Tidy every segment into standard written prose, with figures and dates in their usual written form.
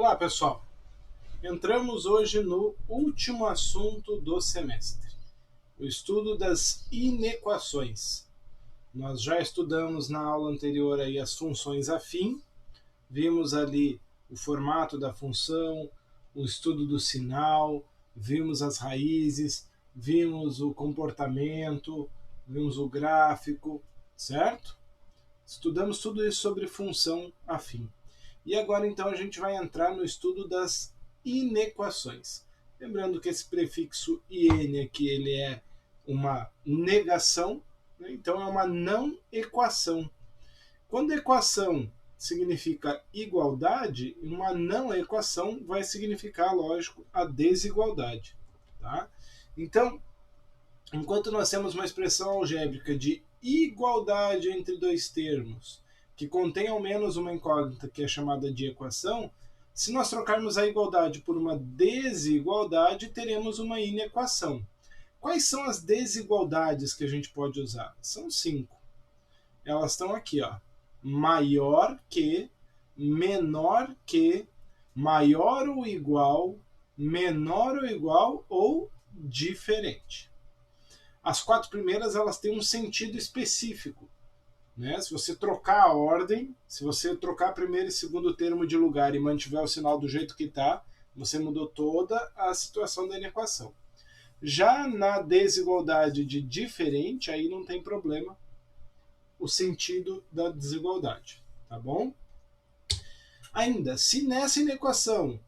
Olá, pessoal. Entramos hoje no último assunto do semestre, o estudo das inequações. Nós já estudamos na aula anterior aí as funções afim, vimos ali o formato da função, o estudo do sinal, vimos as raízes, vimos o comportamento, vimos o gráfico, certo? Estudamos tudo isso sobre função afim. E agora então a gente vai entrar no estudo das inequações. Lembrando que esse prefixo IN aqui ele é uma negação, né? Então é uma não equação. Quando equação significa igualdade, uma não equação vai significar, lógico, a desigualdade. Tá? Então, enquanto nós temos uma expressão algébrica de igualdade entre dois termos, que contém ao menos uma incógnita que é chamada de equação, se nós trocarmos a igualdade por uma desigualdade, teremos uma inequação. Quais são as desigualdades que a gente pode usar? São 5. Elas estão aqui, ó. Maior que, menor que, maior ou igual, menor ou igual ou diferente. As 4 primeiras elas têm um sentido específico. Né? Se você trocar a ordem, se você trocar primeiro e segundo termo de lugar e mantiver o sinal do jeito que está, você mudou toda a situação da inequação. Já na desigualdade de diferente, aí não tem problema o sentido da desigualdade, tá bom? Ainda, se nessa inequação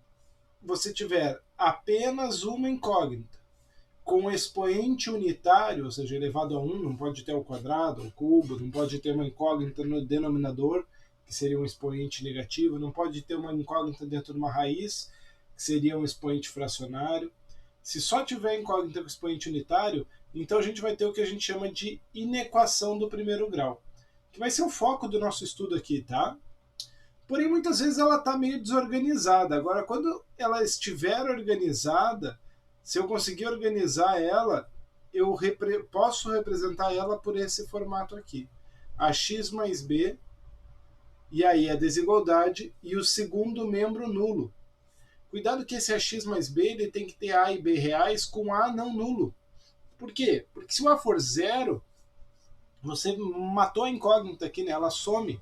você tiver apenas uma incógnita, com expoente unitário, ou seja, elevado a 1, não pode ter ao quadrado, ao cubo, não pode ter uma incógnita no denominador, que seria um expoente negativo, não pode ter uma incógnita dentro de uma raiz, que seria um expoente fracionário. Se só tiver incógnita com expoente unitário, então a gente vai ter o que a gente chama de inequação do primeiro grau, que vai ser o foco do nosso estudo aqui, tá? Porém, muitas vezes ela está meio desorganizada. Agora, quando ela estiver organizada, se eu conseguir organizar ela, eu posso representar ela por esse formato aqui. Ax mais b, e aí a desigualdade, e o segundo membro nulo. Cuidado que esse Ax mais b ele tem que ter A e B reais com A não nulo. Por quê? Porque se o A for zero, você matou a incógnita aqui, né? Ela some.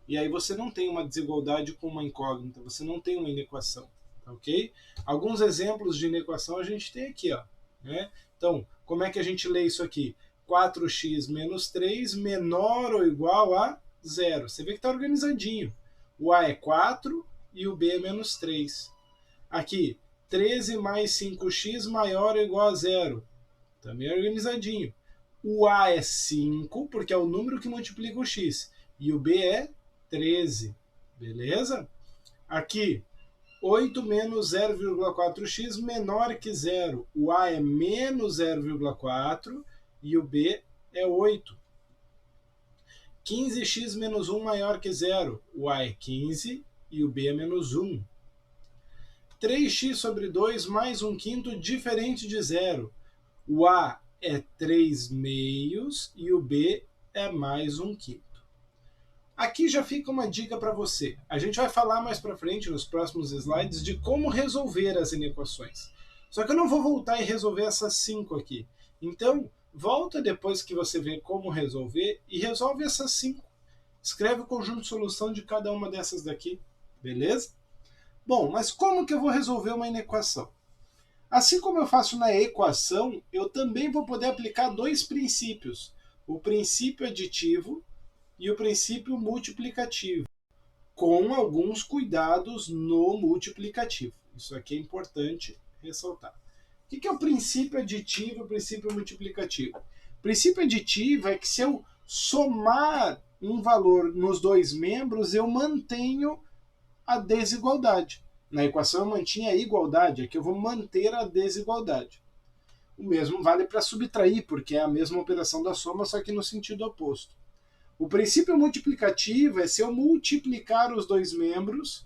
E aí você não tem uma desigualdade com uma incógnita, você não tem uma inequação. Ok? Alguns exemplos de inequação a gente tem aqui, ó, né? Então, como é que a gente lê isso aqui? 4x menos 3 menor ou igual a 0. Você vê que está organizadinho. O A é 4 e o B é menos 3. Aqui, 13 mais 5x maior ou igual a 0. Também é organizadinho. O A é 5, porque é o número que multiplica o x. E o B é 13. Beleza? Aqui, 8 menos 0,4x menor que 0. O A é menos 0,4 e o B é 8. 15x menos 1 maior que 0. O A é 15 e o B é menos 1. 3x sobre 2 mais 1/5 diferente de 0. O A é 3 meios e o B é mais 1/5. Aqui já fica uma dica para você. A gente vai falar mais para frente, nos próximos slides, de como resolver as inequações. Só que eu não vou voltar e resolver essas 5 aqui. Então, volta depois que você vê como resolver e resolve essas 5. Escreve o conjunto de solução de cada uma dessas daqui, beleza? Bom, mas como que eu vou resolver uma inequação? Assim como eu faço na equação, eu também vou poder aplicar 2 princípios. O princípio aditivo e o princípio multiplicativo, com alguns cuidados no multiplicativo. Isso aqui é importante ressaltar. O que é o princípio aditivo e o princípio multiplicativo? O princípio aditivo é que se eu somar um valor nos 2 membros, eu mantenho a desigualdade. Na equação eu mantinha a igualdade, aqui eu vou manter a desigualdade. O mesmo vale para subtrair, porque é a mesma operação da soma, só que no sentido oposto. O princípio multiplicativo é se eu multiplicar os 2 membros,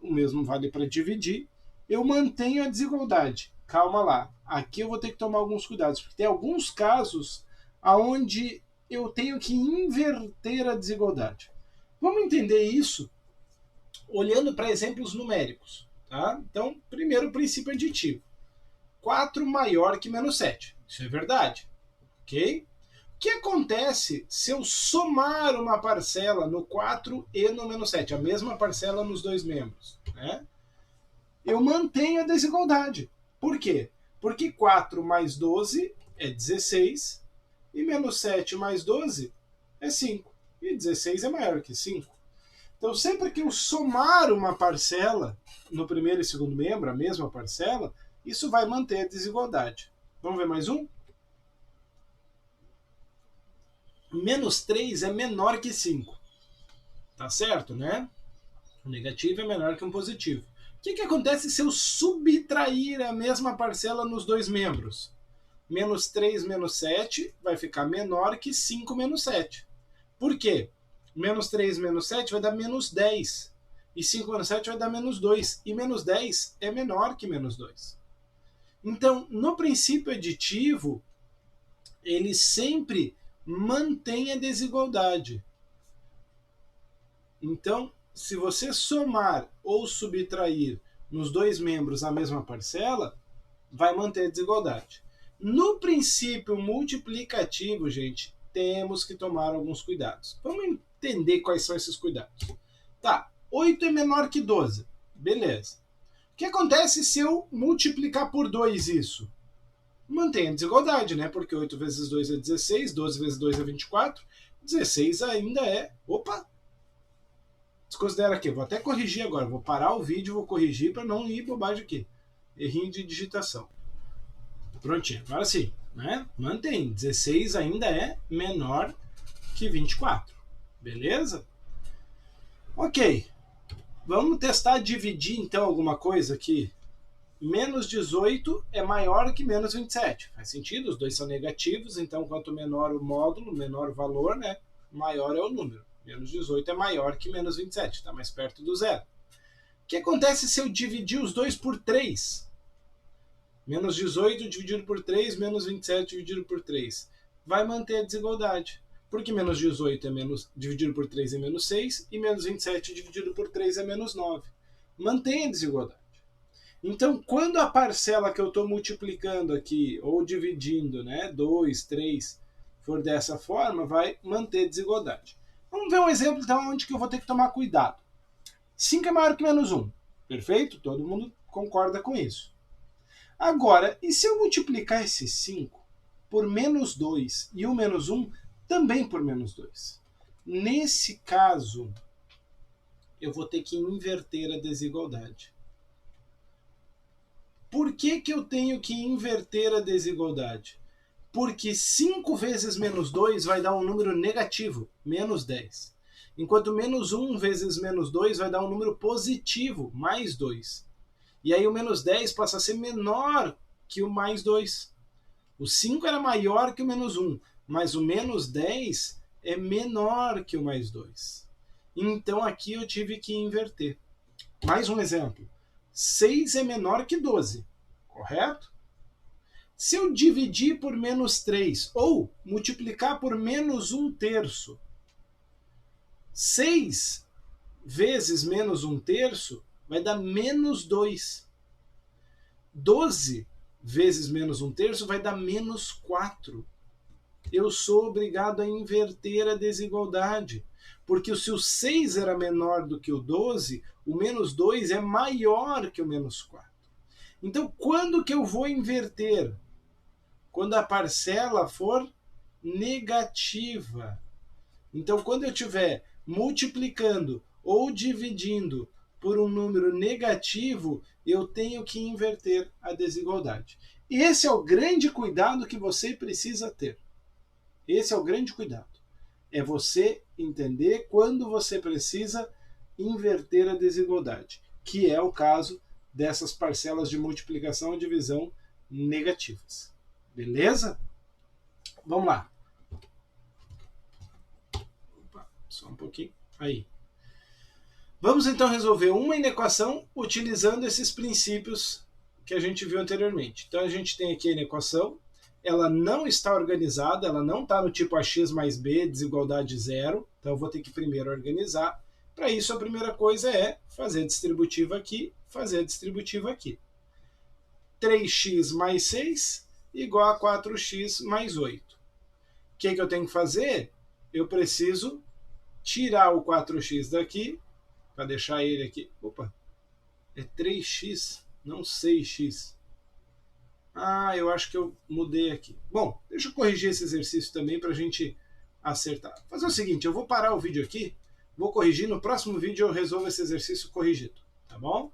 o mesmo vale para dividir, eu mantenho a desigualdade. Calma lá, aqui eu vou ter que tomar alguns cuidados, porque tem alguns casos onde eu tenho que inverter a desigualdade. Vamos entender isso olhando para exemplos numéricos. Tá? Então, primeiro princípio aditivo. 4 maior que menos 7. Isso é verdade. Ok? O que acontece se eu somar uma parcela no 4 e no menos 7? A mesma parcela nos dois membros. Né? Eu mantenho a desigualdade. Por quê? Porque 4 mais 12 é 16 e menos 7 mais 12 é 5. E 16 é maior que 5. Então, sempre que eu somar uma parcela no primeiro e segundo membro, a mesma parcela, isso vai manter a desigualdade. Vamos ver mais um? Menos 3 é menor que 5. Tá certo, né? O negativo é menor que um positivo. O que acontece se eu subtrair a mesma parcela nos dois membros? Menos 3 menos 7 vai ficar menor que 5 menos 7. Por quê? Menos 3 menos 7 vai dar menos 10. E 5 menos 7 vai dar menos 2. E menos 10 é menor que menos 2. Então, no princípio aditivo, ele sempre mantém a desigualdade. Então, se você somar ou subtrair nos dois membros a mesma parcela, vai manter a desigualdade. No princípio multiplicativo, gente, temos que tomar alguns cuidados. Vamos entender quais são esses cuidados. Tá, 8 é menor que 12. Beleza. O que acontece se eu multiplicar por 2 isso? Mantém a desigualdade, né? Porque 8 vezes 2 é 16, 12 vezes 2 é 24, 16 ainda é... Opa! Desconsidera aqui, vou até corrigir agora. Vou parar o vídeo e vou corrigir para não ir bobagem aqui. Errinho de digitação. Prontinho, agora sim. Né? Mantém, 16 ainda é menor que 24. Beleza? Ok. Vamos testar dividir então alguma coisa aqui. Menos 18 é maior que menos 27. Faz sentido? Os dois são negativos, então quanto menor o módulo, menor o valor, né? Maior é o número. Menos 18 é maior que menos 27, está mais perto do zero. O que acontece se eu dividir os dois por 3? Menos 18 dividido por 3, menos 27 dividido por 3. Vai manter a desigualdade. Porque menos 18 dividido por 3 é menos 6 e menos 27 dividido por 3 é menos 9. Mantém a desigualdade. Então, quando a parcela que eu estou multiplicando aqui, ou dividindo, né, 2, 3, for dessa forma, vai manter a desigualdade. Vamos ver um exemplo, então, onde que eu vou ter que tomar cuidado. 5 é maior que menos 1. Perfeito? Todo mundo concorda com isso. Agora, e se eu multiplicar esse 5 por menos 2 e o menos 1 também por menos 2? Nesse caso, eu vou ter que inverter a desigualdade. Por que eu tenho que inverter a desigualdade? Porque 5 vezes menos 2 vai dar um número negativo, menos 10. Enquanto menos 1 vezes menos 2 vai dar um número positivo, mais 2. E aí o menos 10 passa a ser menor que o mais 2. O 5 era maior que o menos 1, mas o menos 10 é menor que o mais 2. Então aqui eu tive que inverter. Mais um exemplo. 6 é menor que 12, correto? Se eu dividir por menos 3 ou multiplicar por menos 1/3, 6 vezes menos 1/3 vai dar menos 2. 12 vezes menos 1/3 vai dar menos 4. Eu sou obrigado a inverter a desigualdade. Porque se o 6 era menor do que o 12, o menos 2 é maior que o menos 4. Então, quando que eu vou inverter? Quando a parcela for negativa. Então, quando eu estiver multiplicando ou dividindo por um número negativo, eu tenho que inverter a desigualdade. Esse é o grande cuidado que você precisa ter. Esse é o grande cuidado. É você entender quando você precisa inverter a desigualdade, que é o caso dessas parcelas de multiplicação e divisão negativas. Beleza? Vamos lá. Opa, só um pouquinho. Aí. Vamos então resolver uma inequação utilizando esses princípios que a gente viu anteriormente. Então a gente tem aqui a inequação, ela não está organizada, ela não está no tipo ax mais b, desigualdade zero, então eu vou ter que primeiro organizar. Para isso, a primeira coisa é fazer a distributiva aqui, fazer a distributiva aqui. 3x mais 6 igual a 4x mais 8. O que eu tenho que fazer? Eu preciso tirar o 4x daqui, para deixar ele aqui. Opa, é 3x, não 6x. Ah, eu acho que eu mudei aqui. Bom, deixa eu corrigir esse exercício também para a gente acertar. Vou fazer o seguinte, eu vou parar o vídeo aqui, vou corrigir, no próximo vídeo eu resolvo esse exercício corrigido, tá bom?